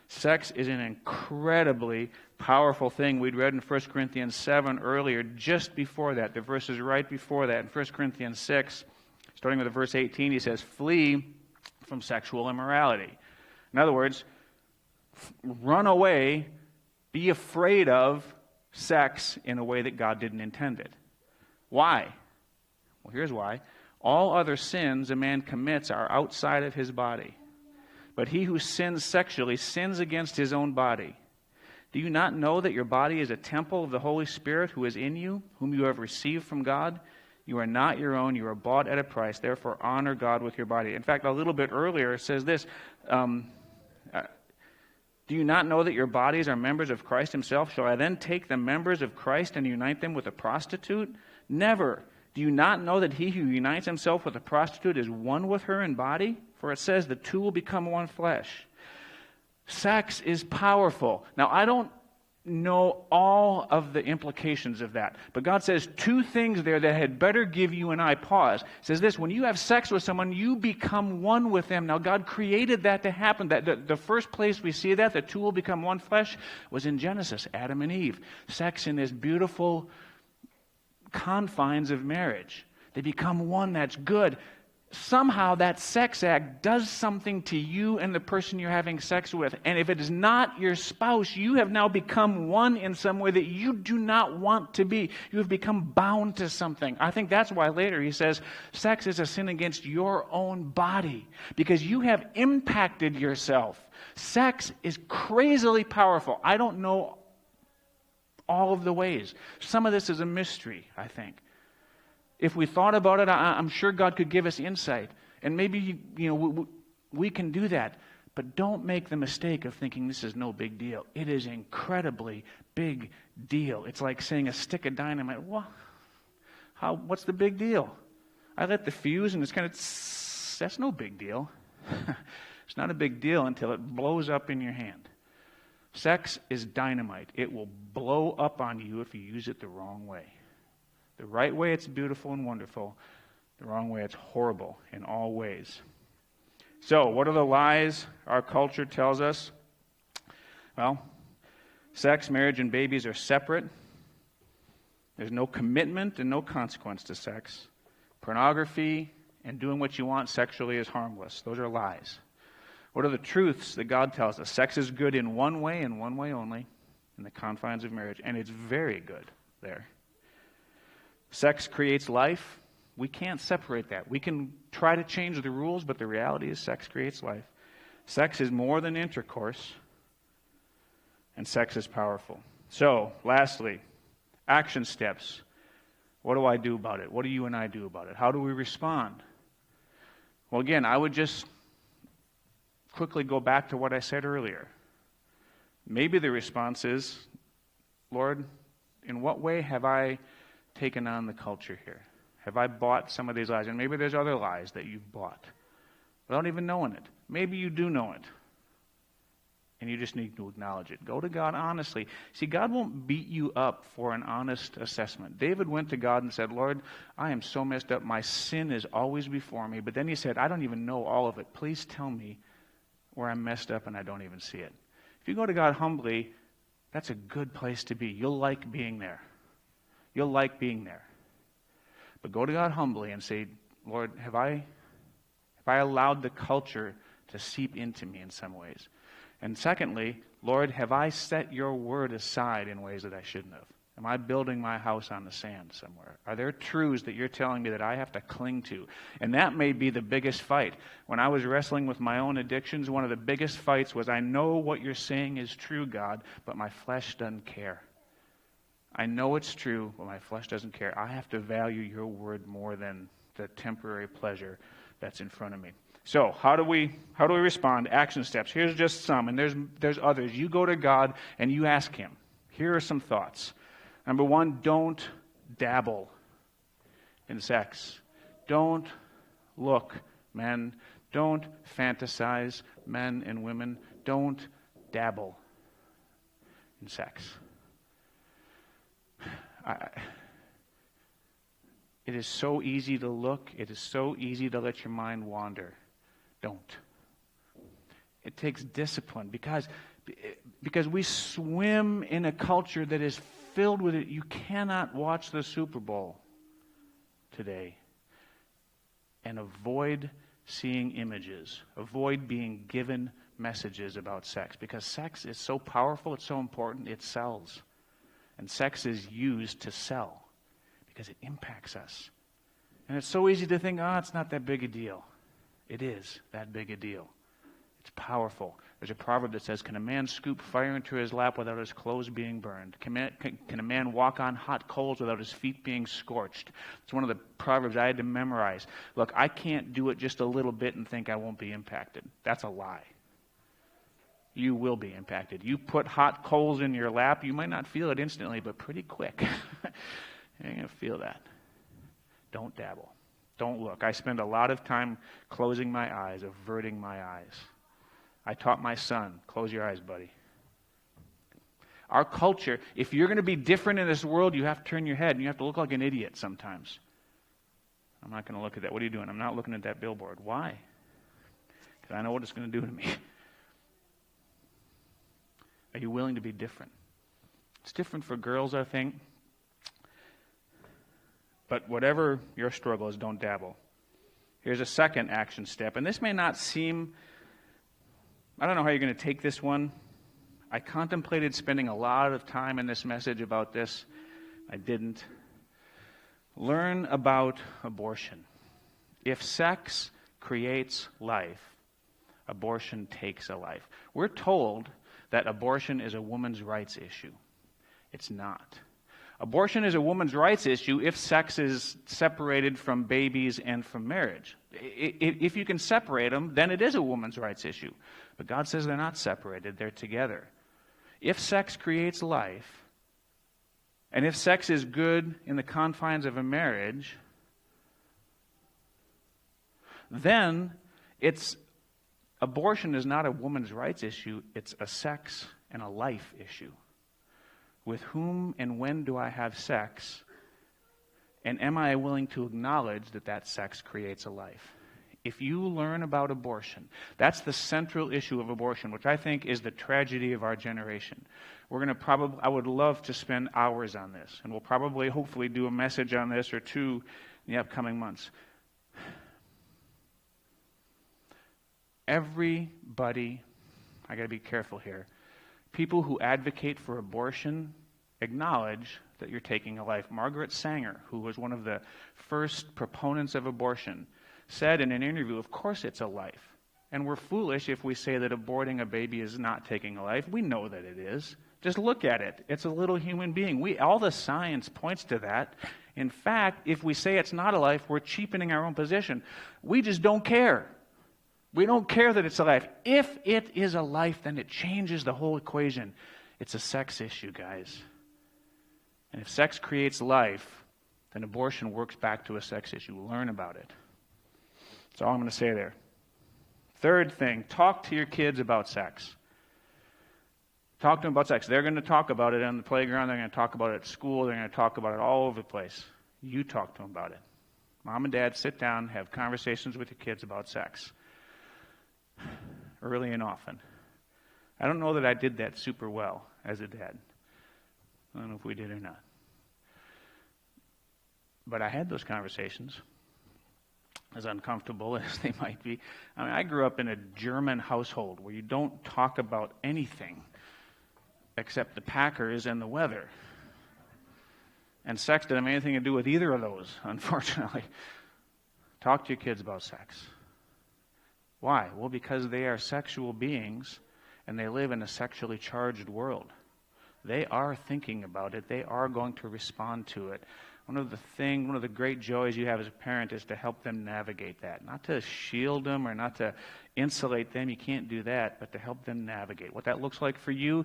Speaker 2: Sex is an incredibly powerful thing. We'd read in 1 Corinthians 7 earlier, just before that, the verses right before that, in 1 Corinthians 6, starting with verse 18, he says, flee from sexual immorality. In other words, run away, be afraid of sex in a way that God didn't intend it. Why? Well, here's why. All other sins a man commits are outside of his body. But he who sins sexually sins against his own body. Do you not know that your body is a temple of the Holy Spirit who is in you, whom you have received from God? You are not your own. You are bought at a price. Therefore, honor God with your body. In fact, a little bit earlier, it says this. Do you not know that your bodies are members of Christ himself? Shall I then take the members of Christ and unite them with a prostitute? Never. Do you not know that he who unites himself with a prostitute is one with her in body? For it says the two will become one flesh. Sex is powerful. Now, I don't know all of the implications of that, but God says two things there that had better give you and I pause. It says this: when you have sex with someone, you become one with them. Now, God created that to happen. That the first place we see that, the two will become one flesh, was in Genesis, Adam and Eve. Sex in this beautiful confines of marriage. They become one. That's good. Somehow that sex act does something to you and the person you're having sex with. And if it is not your spouse, you have now become one in some way that you do not want to be. You have become bound to something. I think that's why later he says sex is a sin against your own body, because you have impacted yourself. Sex is crazily powerful. I don't know all of the ways. Some of this is a mystery, I think. If we thought about it, I'm sure God could give us insight. And maybe, we can do that. But don't make the mistake of thinking this is no big deal. It is incredibly big deal. It's like saying a stick of dynamite. What's the big deal? I lit the fuse and it's kind of, that's no big deal. It's not a big deal until it blows up in your hand. Sex is dynamite. It will blow up on you if you use it the wrong way. The right way, it's beautiful and wonderful. The wrong way, it's horrible in all ways. So, what are the lies our culture tells us? Well, sex, marriage, and babies are separate. There's no commitment and no consequence to sex. Pornography and doing what you want sexually is harmless. Those are lies. What are the truths that God tells us? Sex is good in one way and one way only, in the confines of marriage, and it's very good there. Sex creates life. We can't separate that. We can try to change the rules, but the reality is sex creates life. Sex is more than intercourse, and sex is powerful. So, lastly, action steps. What do I do about it? What do you and I do about it? How do we respond? Well, again, I would just quickly go back to what I said earlier. Maybe the response is, Lord, in what way have I taken on the culture here? Have I bought some of these lies? And maybe there's other lies that you've bought without even knowing it. Maybe you do know it. And you just need to acknowledge it. Go to God honestly. See, God won't beat you up for an honest assessment. David went to God and said, Lord, I am so messed up. My sin is always before me. But then he said, I don't even know all of it. Please tell me where I'm messed up and I don't even see it. If you go to God humbly, that's a good place to be. You'll like being there. You'll like being there. But go to God humbly and say, Lord, have I allowed the culture to seep into me in some ways? And secondly, Lord, have I set your word aside in ways that I shouldn't have? Am I building my house on the sand somewhere? Are there truths that you're telling me that I have to cling to? And that may be the biggest fight. When I was wrestling with my own addictions, one of the biggest fights was, I know what you're saying is true, God, but my flesh doesn't care. I know it's true, but my flesh doesn't care. I have to value your word more than the temporary pleasure that's in front of me. So, how do we respond? Action steps. Here's just some, and there's others. You go to God and you ask him. Here are some thoughts. Number one, don't dabble in sex. Don't look, men. Don't fantasize, men and women. Don't dabble in sex. It is so easy to look. It is so easy to let your mind wander. Don't. It takes discipline because we swim in a culture that is filled with it. You cannot watch the Super Bowl today and avoid seeing images, avoid being given messages about sex, because sex is so powerful, it's so important, it sells. And sex is used to sell because it impacts us. And it's so easy to think, it's not that big a deal. It is that big a deal. It's powerful. There's a proverb that says, can a man scoop fire into his lap without his clothes being burned? Can a man walk on hot coals without his feet being scorched? It's one of the proverbs I had to memorize. Look, I can't do it just a little bit and think I won't be impacted. That's a lie. You will be impacted. You put hot coals in your lap, you might not feel it instantly, but pretty quick. You're going to feel that. Don't dabble. Don't look. I spend a lot of time closing my eyes, averting my eyes. I taught my son, close your eyes, buddy. Our culture, if you're going to be different in this world, you have to turn your head and you have to look like an idiot sometimes. I'm not going to look at that. What are you doing? I'm not looking at that billboard. Why? Because I know what it's going to do to me. Are you willing to be different? It's different for girls, I think. But whatever your struggle is, don't dabble. Here's a second action step. And this may not seem, I don't know how you're going to take this one. I contemplated spending a lot of time in this message about this. I didn't. Learn about abortion. If sex creates life, abortion takes a life. We're told that abortion is a woman's rights issue. It's not. Abortion is a woman's rights issue if sex is separated from babies and from marriage. If you can separate them, then it is a woman's rights issue. But God says they're not separated, they're together. If sex creates life, and if sex is good in the confines of a marriage, then abortion is not a woman's rights issue, it's a sex and a life issue. With whom and when do I have sex? And am I willing to acknowledge that sex creates a life? If you learn about abortion, that's the central issue of abortion, which I think is the tragedy of our generation. I would love to spend hours on this, and we'll probably, hopefully, do a message on this or two in the upcoming months. Everybody, I got to be careful here. People who advocate for abortion acknowledge that you're taking a life. Margaret Sanger, who was one of the first proponents of abortion, said in an interview, of course it's a life. And we're foolish if we say that aborting a baby is not taking a life. We know that it is. Just look at it. It's a little human being. All the science points to that. In fact, if we say it's not a life, we're cheapening our own position. We just don't care. We don't care that it's a life. If it is a life, then it changes the whole equation. It's a sex issue, guys. And if sex creates life, then abortion works back to a sex issue. Learn about it. That's all I'm going to say there. Third thing, talk to your kids about sex. Talk to them about sex. They're going to talk about it on the playground. They're going to talk about it at school. They're going to talk about it all over the place. You talk to them about it. Mom and dad, sit down, have conversations with your kids about sex. Early and often. I don't know that I did that super well as a dad. I don't know if we did or not. But I had those conversations, as uncomfortable as they might be. I mean, I grew up in a German household where you don't talk about anything except the Packers and the weather. And sex didn't have anything to do with either of those, unfortunately. Talk to your kids about sex. Why? Well, because they are sexual beings and they live in a sexually charged world. They are thinking about it. They are going to respond to it. One of the great joys you have as a parent is to help them navigate that. Not to shield them or not to insulate them. You can't do that, but to help them navigate. What that looks like for you,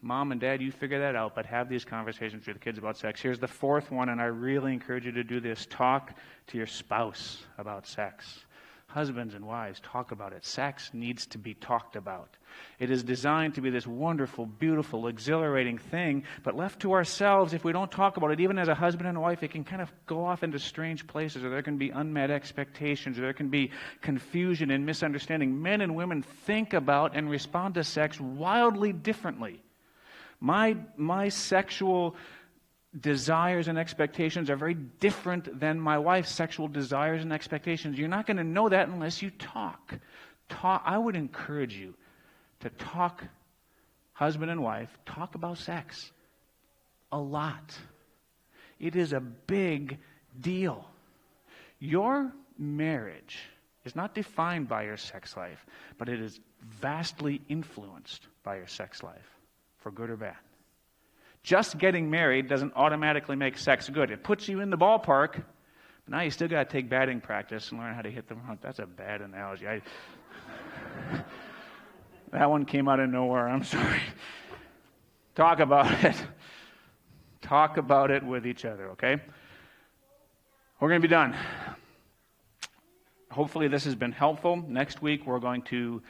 Speaker 2: mom and dad, you figure that out, but have these conversations with the kids about sex. Here's the fourth one, and I really encourage you to do this. Talk to your spouse about sex. Husbands and wives, talk about it. Sex needs to be talked about. It is designed to be this wonderful, beautiful, exhilarating thing, but left to ourselves, if we don't talk about it, even as a husband and wife, it can kind of go off into strange places, or there can be unmet expectations, or there can be confusion and misunderstanding. Men and women think about and respond to sex wildly differently. My sexual desires and expectations are very different than my wife's sexual desires and expectations. You're not going to know that unless you talk. I would encourage you to talk, husband and wife, talk about sex a lot. It is a big deal. Your marriage is not defined by your sex life, but it is vastly influenced by your sex life, for good or bad. Just getting married doesn't automatically make sex good. It puts you in the ballpark, but now you still got to take batting practice and learn how to hit them. That's a bad analogy. That one came out of nowhere. I'm sorry. Talk about it. Talk about it with each other, okay? We're going to be done. Hopefully this has been helpful. Next week we're going to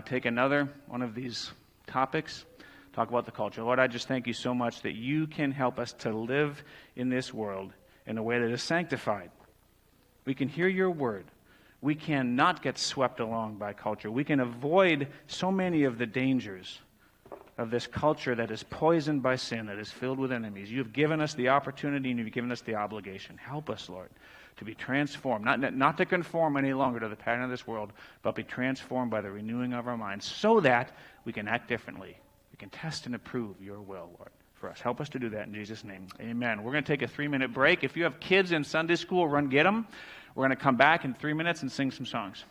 Speaker 2: take another one of these topics. Talk about the culture. Lord, I just thank you so much that you can help us to live in this world in a way that is sanctified. We can hear your word. We can not get swept along by culture. We can avoid so many of the dangers of this culture that is poisoned by sin, that is filled with enemies. You've given us the opportunity and you've given us the obligation. Help us, Lord, to be transformed, not to conform any longer to the pattern of this world, but be transformed by the renewing of our minds so that we can act differently. We can test and approve your will, Lord, for us. Help us to do that in Jesus' name. Amen. We're going to take a 3-minute break. If you have kids in Sunday school, run get them. We're going to come back in 3 minutes and sing some songs.